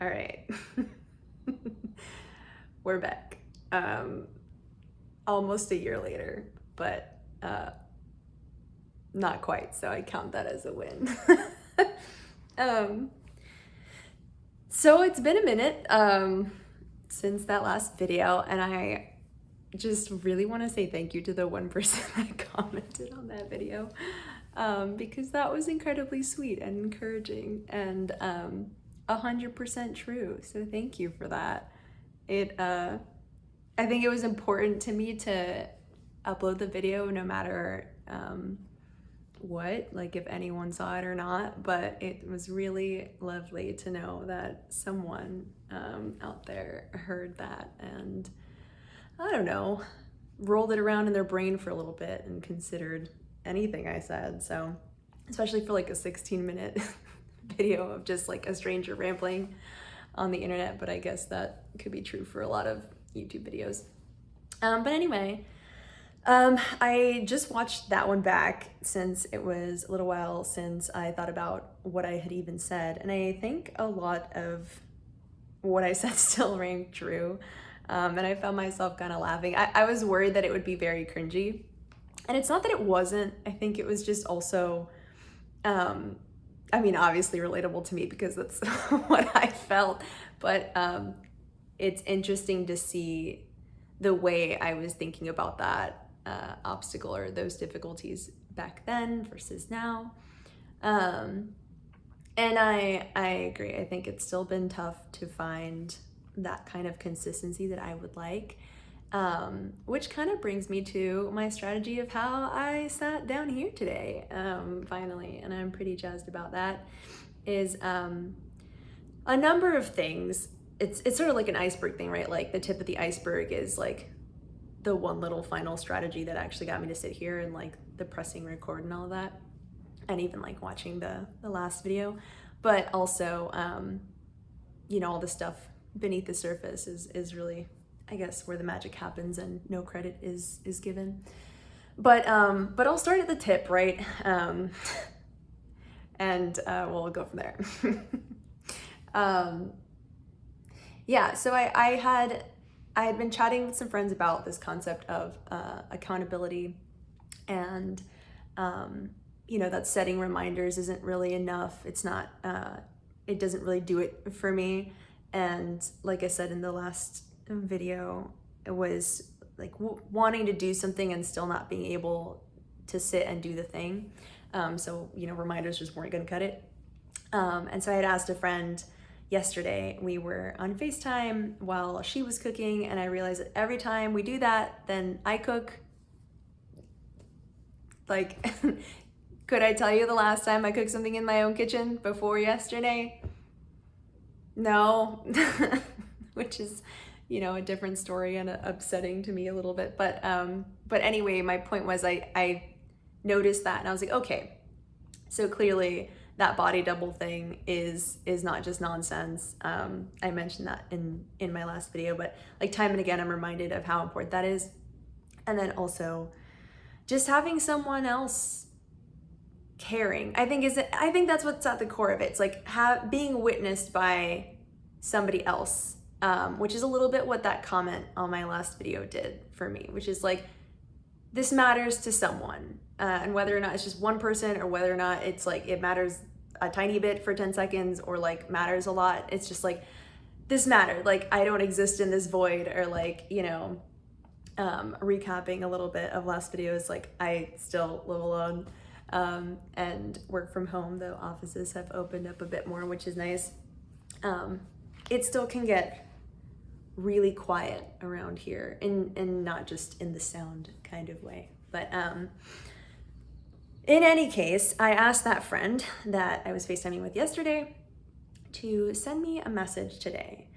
All right. We're back. Almost a year later, but not quite, so I count that as a win. um, so it's been a minute since that last video, and I just really want to say thank you to the one person that commented on that video, because that was incredibly sweet and encouraging and 100% true. So thank you for that. I think it was important to me to upload the video no matter what, like if anyone saw it or not, but it was really lovely to know that someone out there heard that and, I don't know, rolled it around in their brain for a little bit and considered anything I said. So, especially for like a 16-minute video of just like a stranger rambling on the internet, but I guess that could be true for a lot of YouTube videos. But anyway, I just watched that one back since it was a little while since I thought about what I had even said, and I think a lot of what I said still rang true, and I found myself kind of laughing. I was worried that it would be very cringy, and it's not that it wasn't. I think it was just also, I mean, obviously relatable to me because that's what I felt, but it's interesting to see the way I was thinking about that obstacle or those difficulties back then versus now. And I agree. I think it's still been tough to find that kind of consistency that I would like, which kind of brings me to my strategy of how I sat down here today, finally, and I'm pretty jazzed about that, is a number of things. It's sort of like an iceberg thing, right? Like the tip of the iceberg is like the one little final strategy that actually got me to sit here and like the pressing record and all of that, and even like watching the last video, but also all the stuff beneath the surface is really, I guess, where the magic happens and no credit is given. But I'll start at the tip, right? And we'll go from there. Yeah, so I had been chatting with some friends about this concept of accountability, and that setting reminders isn't really enough. It's not, it doesn't really do it for me. And like I said in the last video, it was like wanting to do something and still not being able to sit and do the thing. So reminders just weren't gonna cut it. And so I had asked a friend yesterday. We were on FaceTime while she was cooking, and I realized that every time we do that, then I cook. Like, could I tell you the last time I cooked something in my own kitchen before yesterday? No, which is, a different story and upsetting to me a little bit. But anyway, my point was I noticed that and I was like, okay, so clearly that body double thing is not just nonsense. I mentioned that in my last video, but like time and again, I'm reminded of how important that is. And then also just having someone else caring, I think that's what's at the core of it. It's like being witnessed by somebody else, which is a little bit what that comment on my last video did for me, which is like, this matters to someone, and whether or not it's just one person or whether or not it's like it matters a tiny bit for 10 seconds or like matters a lot. It's just like, this mattered. Like, I don't exist in this void, or like, recapping a little bit of last videos, like I still live alone and work from home, though offices have opened up a bit more, which is nice. It still can get really quiet around here, and not just in the sound kind of way. But in any case, I asked that friend that I was FaceTiming with yesterday to send me a message today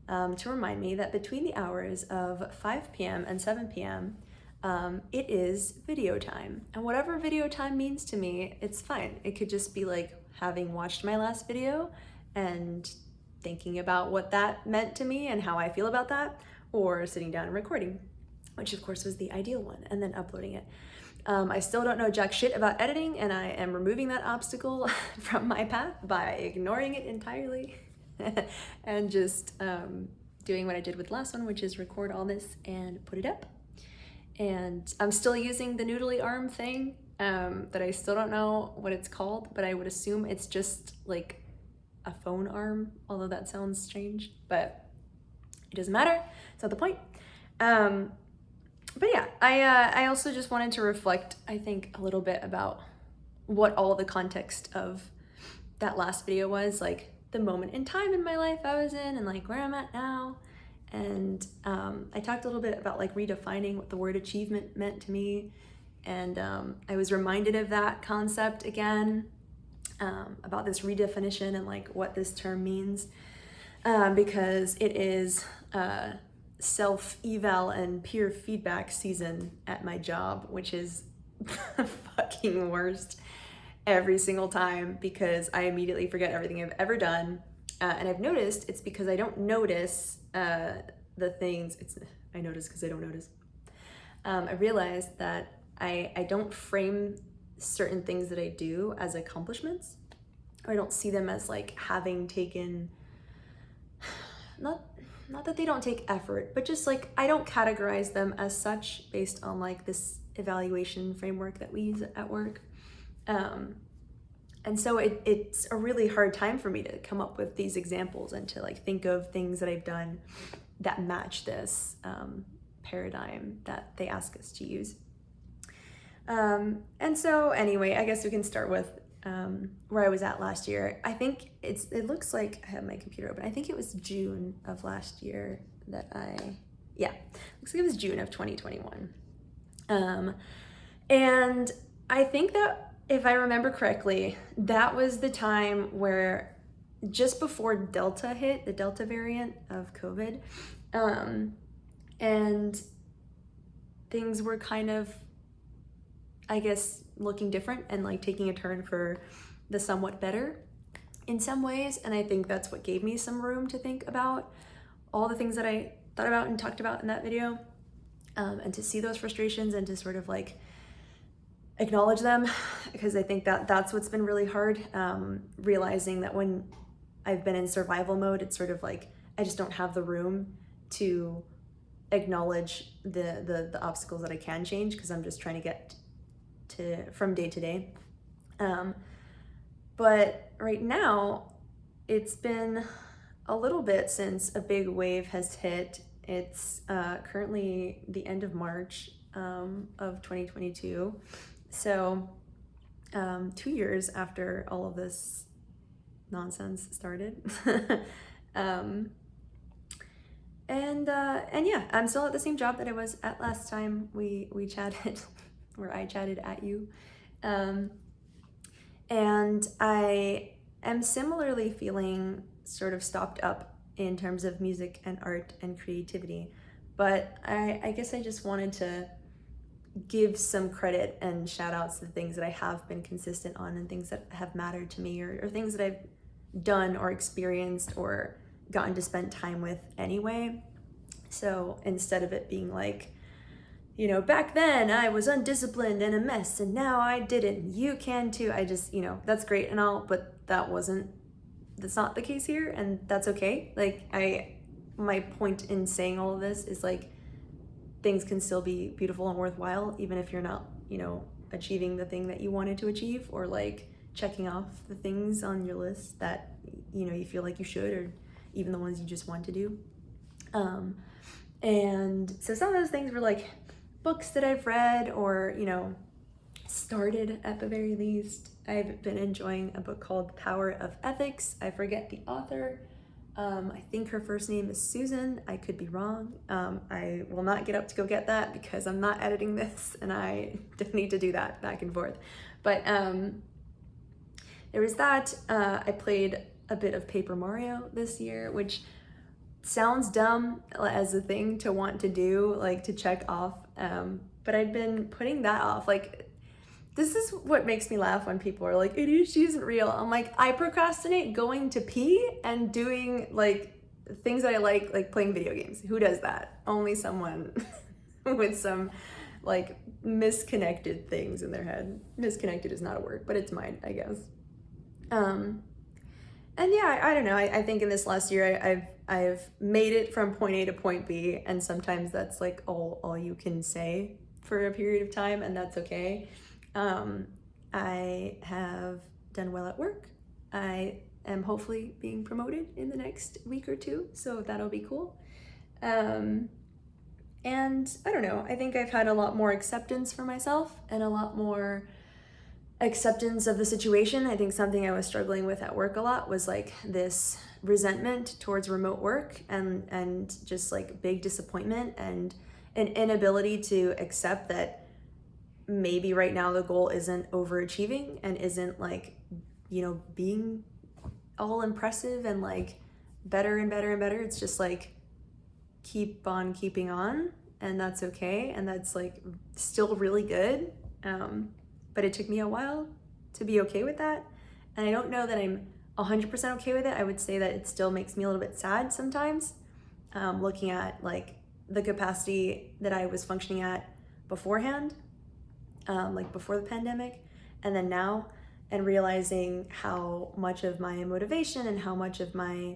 to remind me that between the hours of 5 p.m. and 7 p.m., it is video time. And whatever video time means to me, it's fine. It could just be like having watched my last video and thinking about what that meant to me and how I feel about that, or sitting down and recording, which of course was the ideal one, and then uploading it. I still don't know jack shit about editing, and I am removing that obstacle from my path by ignoring it entirely. and just doing what I did with the last one, which is record all this and put it up. And I'm still using the noodly arm thing that I still don't know what it's called, but I would assume it's just like a phone arm, although that sounds strange, but it doesn't matter. It's not the point. But yeah, I also just wanted to reflect, I think, a little bit about what all the context of that last video was, like the moment in time in my life I was in and like where I'm at now. And I talked a little bit about like redefining what the word achievement meant to me. And I was reminded of that concept again, about this redefinition and like what this term means, because it is self-eval and peer feedback season at my job, which is fucking worst every single time because I immediately forget everything I've ever done. And I've noticed it's because I don't notice the things. I notice because I don't notice. I realized that I don't frame certain things that I do as accomplishments, or I don't see them as like having taken, not that they don't take effort, but just like I don't categorize them as such based on like this evaluation framework that we use at work. And so it's a really hard time for me to come up with these examples and to like think of things that I've done that match this paradigm that they ask us to use. And so anyway, I guess we can start with where I was at last year. I think it looks like I have my computer open. I think it was June of last year that looks like it was June of 2021. And I think that if I remember correctly, that was the time where just before Delta hit, the Delta variant of COVID, and things were kind of, I guess, looking different and like taking a turn for the somewhat better in some ways. And I think that's what gave me some room to think about all the things that I thought about and talked about in that video, and to see those frustrations and to sort of like acknowledge them, because I think that that's what's been really hard, realizing that when I've been in survival mode, it's sort of like I just don't have the room to acknowledge the obstacles that I can change, because I'm just trying to get from day to day. But right now, it's been a little bit since a big wave has hit. It's currently the end of March of 2022. So 2 years after all of this nonsense started. And yeah, I'm still at the same job that I was at last time we chatted, where I chatted at you. And I am similarly feeling sort of stopped up in terms of music and art and creativity. But I guess I just wanted to give some credit and shout outs to the things that I have been consistent on and things that have mattered to me, or things that I've done or experienced or gotten to spend time with anyway. So instead of it being like, you know, back then I was undisciplined and a mess and now I didn't, you can too. I just, you know, that's great and all, but that's not the case here, and that's okay. Like my point in saying all of this is like, things can still be beautiful and worthwhile, even if you're not, you know, achieving the thing that you wanted to achieve, or like checking off the things on your list that, you know, you feel like you should, or even the ones you just want to do. And so some of those things were like books that I've read, or, you know, started at the very least. I've been enjoying a book called The Power of Ethics. I forget the author. I think her first name is Susan. I could be wrong. I will not get up to go get that because I'm not editing this and I don't need to do that back and forth. But there was that. I played a bit of Paper Mario this year, which sounds dumb as a thing to want to do, like to check off. But I'd been putting that off. Like, this is what makes me laugh when people are like, ADHD isn't real. I'm like, I procrastinate going to pee and doing like things that I like playing video games. Who does that? Only someone with some like misconnected things in their head. Misconnected is not a word, but it's mine, I guess. And yeah, I don't know. I think in this last year, I've made it from point A to point B, and sometimes that's like all you can say for a period of time, and that's okay. I have done well at work. I am hopefully being promoted in the next week or two, so that'll be cool. And I don't know. I think I've had a lot more acceptance for myself and a lot more acceptance of the situation. I think something I was struggling with at work a lot was like this resentment towards remote work and just like big disappointment and an inability to accept that maybe right now the goal isn't overachieving and isn't like, you know, being all impressive and like better and better and better. It's just like keep on keeping on, and that's okay, and that's like still really good. But it took me a while to be okay with that. And I don't know that I'm 100% okay with it. I would say that it still makes me a little bit sad sometimes, looking at like the capacity that I was functioning at beforehand, like before the pandemic, and then now, and realizing how much of my motivation and how much of my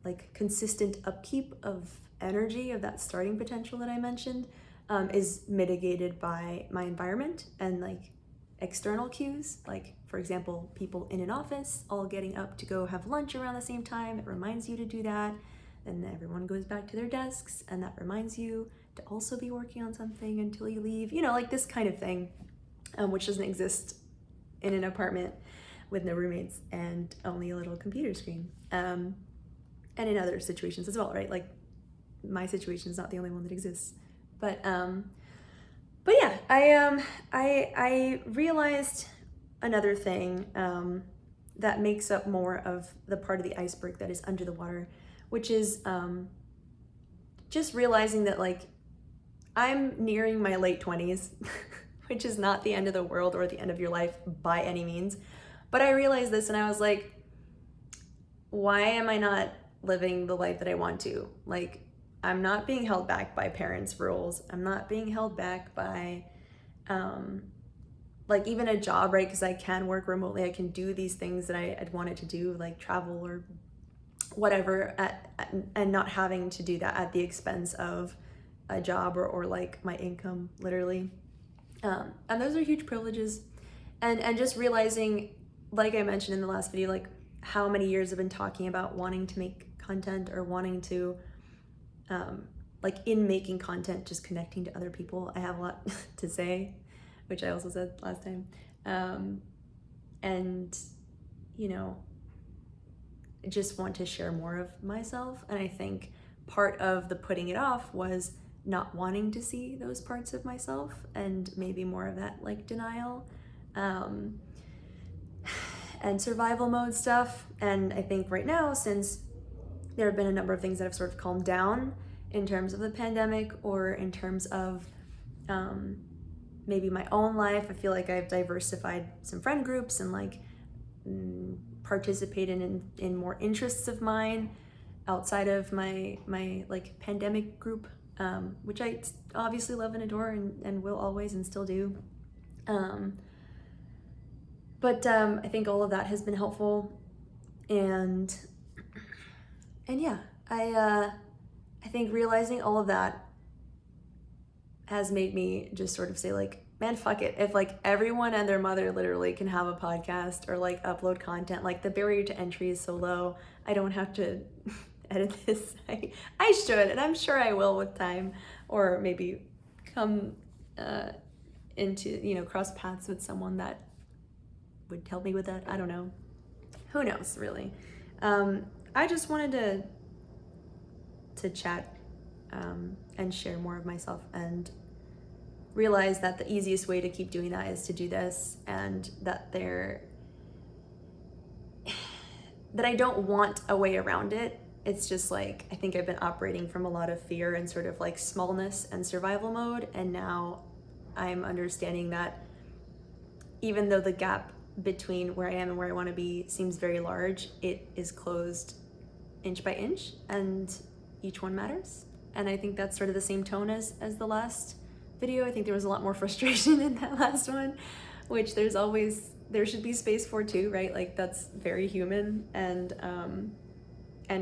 like consistent upkeep of energy, of that starting potential that I mentioned, is mitigated by my environment and like external cues. Like, for example, people in an office all getting up to go have lunch around the same time. It reminds you to do that. Then everyone goes back to their desks, and that reminds you to also be working on something until you leave. You know, like this kind of thing, which doesn't exist in an apartment with no roommates and only a little computer screen. And in other situations as well, right? Like my situation is not the only one that exists. But yeah, I realized another thing that makes up more of the part of the iceberg that is under the water, which is just realizing that like I'm nearing my late 20s, which is not the end of the world or the end of your life by any means. But I realized this and I was like, why am I not living the life that I want to? Like, I'm not being held back by parents' rules. I'm not being held back by like even a job, right? Because I can work remotely. I can do these things that I'd wanted to do, like travel or whatever, and not having to do that at the expense of a job or like my income, literally. And those are huge privileges. And just realizing, like I mentioned in the last video, like how many years I've been talking about wanting to make content or wanting to like in making content, just connecting to other people. I have a lot to say, which I also said last time. And, you know, just want to share more of myself. And I think part of the putting it off was not wanting to see those parts of myself and maybe more of that like denial and survival mode stuff. And I think right now, since there have been a number of things that have sort of calmed down in terms of the pandemic or in terms of maybe my own life, I feel like I've diversified some friend groups and like participated in more interests of mine outside of my like pandemic group, which I obviously love and adore and will always and still do. But I think all of that has been helpful, and yeah, I think realizing all of that has made me just sort of say like, man, fuck it. If like everyone and their mother literally can have a podcast or like upload content, like the barrier to entry is so low. I don't have to edit this. I should, and I'm sure I will with time, or maybe come into, you know, cross paths with someone that would help me with that. I don't know. Who knows, really. I just wanted to chat and share more of myself and realize that the easiest way to keep doing that is to do this, and that I don't want a way around it. It's just like, I think I've been operating from a lot of fear and sort of like smallness and survival mode, and now I'm understanding that even though the gap between where I am and where I want to be seems very large, it is closed inch by inch, and each one matters. And I think that's sort of the same tone as the last video. I think there was a lot more frustration in that last one, which there's always there should be space for too, right? Like that's very human and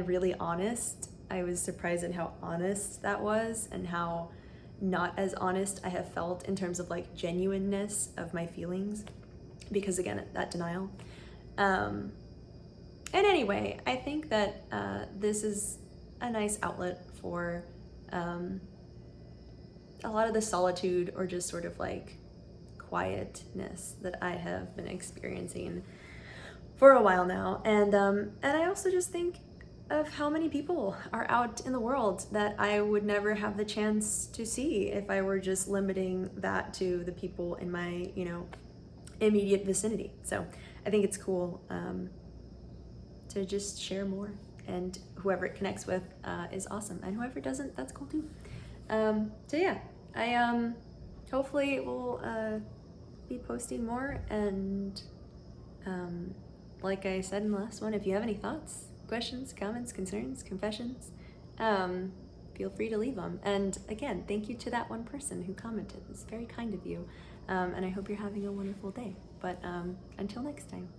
really honest. I was surprised at how honest that was and how not as honest I have felt in terms of like genuineness of my feelings, because again, that denial. And anyway, I think that this is a nice outlet for a lot of the solitude or just sort of like quietness that I have been experiencing for a while now. And I also just think of how many people are out in the world that I would never have the chance to see if I were just limiting that to the people in my, you know, immediate vicinity. So I think it's cool to just share more, and whoever it connects with is awesome, and whoever doesn't, that's cool too. So yeah, I hopefully will be posting more, and like I said in the last one, if you have any thoughts, questions, comments, concerns, confessions, feel free to leave them. And again, thank you to that one person who commented. It's very kind of you, and I hope you're having a wonderful day. But until next time.